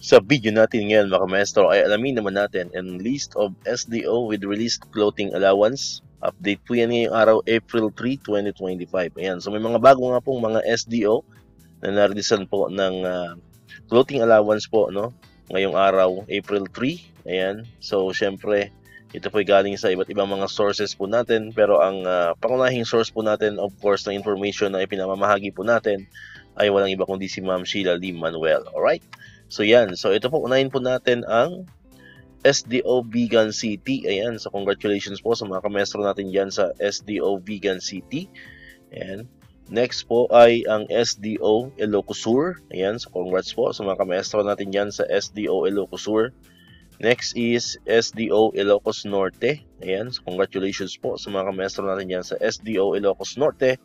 Sa video natin ngayon mga maestro ay alamin naman natin ang list of SDO with released clothing allowance. Update po yan ngayong araw, April 3, 2025. Ayan, so may mga bago nga pong mga SDO na narilisan po ng clothing allowance po, no? Ngayong araw, April 3. Ayan, so syempre ito po ay galing sa iba't ibang mga sources po natin, pero ang pangunahing source po natin, of course, ng information na ipinamamahagi po natin ay walang iba kundi si Ma'am Sheila Lee Manuel. Alright? So yan, so ito po, unahin po natin ang SDO Vegan City. Ayan, so congratulations po sa mga kamestro natin dyan sa SDO Vegan City. Ayan. Next po ay ang SDO Ilocos Sur. Ayan, so congrats po sa mga kamestro natin dyan sa SDO Ilocos Sur. Next is SDO Ilocos Norte. Ayan, so congratulations po sa mga kamestro natin dyan sa SDO Ilocos Norte.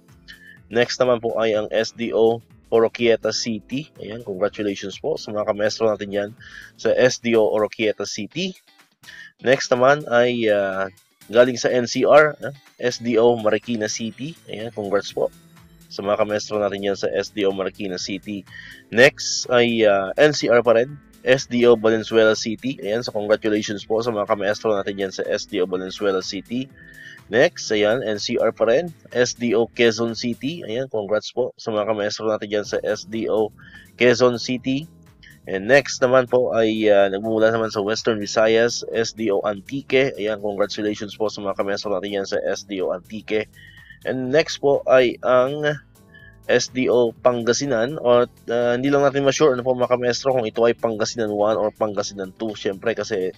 Next naman po ay ang SDO Oroquieta City. Ayan, congratulations po sa mga kamestro natin yan sa SDO Oroquieta City. Next naman ay galing sa NCR, SDO Marikina City. Ayan, congrats po sa mga kamestro natin yan sa SDO Marikina City. Next ay NCR pa rin, SDO Valenzuela City. Ayan, so congratulations po sa mga kamestro natin yan sa SDO Valenzuela City. Next, ayan, NCR pa rin, SDO Quezon City. Ayan, congrats po sa mga kamestro natin dyan sa SDO Quezon City. And next naman po ay nagmumula naman sa Western Visayas, SDO Antique. Ayan, congratulations po sa mga kamestro natin dyan sa SDO Antique. And next po ay ang SDO Pangasinan, or hindi lang natin ma-sure ano po mga kamestro kung ito ay Pangasinan 1 or Pangasinan 2. Siyempre kasi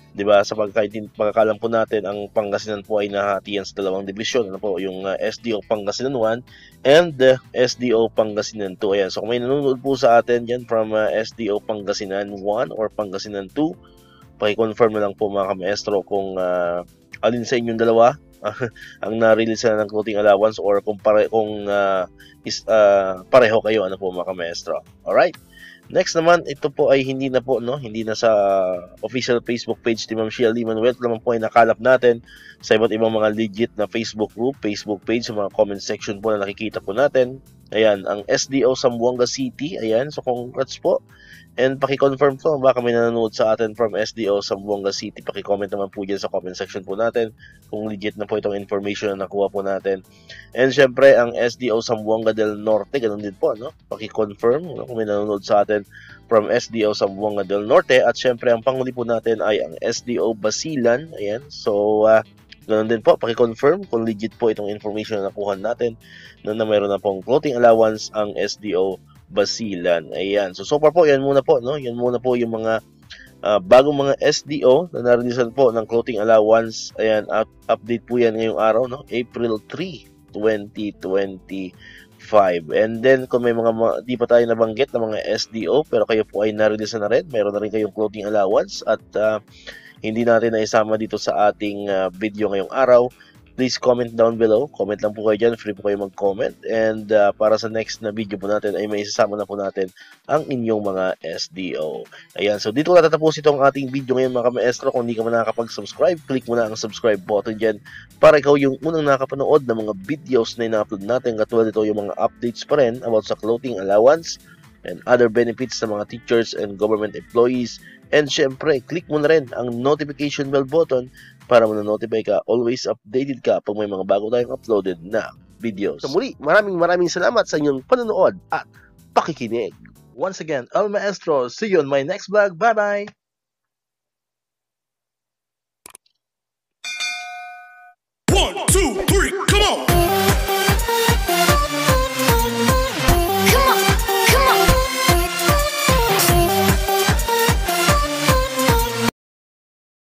diba, sa pagkakalam po natin, ang Pangasinan po ay nahati yan sa dalawang division. Ano po, yung SDO Pangasinan 1 and SDO Pangasinan 2. Ayan, so kung may nanonood po sa atin yan from SDO Pangasinan 1 or Pangasinan 2, paki-confirm na lang po mga kamaestro kung alin sa inyong dalawa ang na-release na ng clothing allowance, or kung pareho kayo, ano po mga kamaestro. Alright? Next naman, ito po ay hindi na sa official Facebook page ni Ma'am Sheila Lee Manuel. Ito naman po ay nakalap natin sa iba't ibang mga legit na Facebook group, Facebook page, sa mga comment section po na nakikita po natin. Ayan, ang SDO Zamboanga City. Ayan, so congrats po. And paki-confirm po, baka may nanonood sa atin from SDO Zamboanga City. Paki-comment naman po dyan sa comment section po natin kung legit na po itong information na nakuha po natin. And syempre, ang SDO Zamboanga del Norte, ganun din po, no? Paki-confirm, no? Kung may nanonood sa atin from SDO Zamboanga del Norte. At syempre, ang panghuli po natin ay ang SDO Basilan. Ayan, so ganun din po, paki-confirm kung legit po itong information na nakuha natin na mayroon na pong clothing allowance ang SDO Basilan. Ayan. So far po, yan muna po, no? Yan muna po yung mga bagong mga SDO na narilisan po ng clothing allowance. Ayan, update po yan ngayong araw, no? April 3, 2025. And then, kung may mga di pa tayo nabanggit na mga SDO, pero kayo po ay narilisan na rin, mayroon na rin kayong clothing allowance at hindi natin na isama dito sa ating video ngayong araw, please comment down below. Comment lang po kayo dyan. Free po kayo mag-comment. And para sa next na video po natin ay may isasama na po natin ang inyong mga SDO. Ayan. So dito natatapos itong ating video ngayon mga kamaestro. Kung hindi ka man nakakapag-subscribe, click mo na ang subscribe button dyan para ikaw yung unang nakapanood ng mga videos na ina-upload natin. Katulad ito yung mga updates pa rin about sa clothing allowance and other benefits sa mga teachers and government employees. And syempre, click mo na rin ang notification bell button para ma-notify ka, always updated ka pag may mga bago tayong uploaded na videos. So muli, maraming salamat sa inyong panonood at pakikinig. Once again, El Maestro, see you on my next vlog. Bye-bye!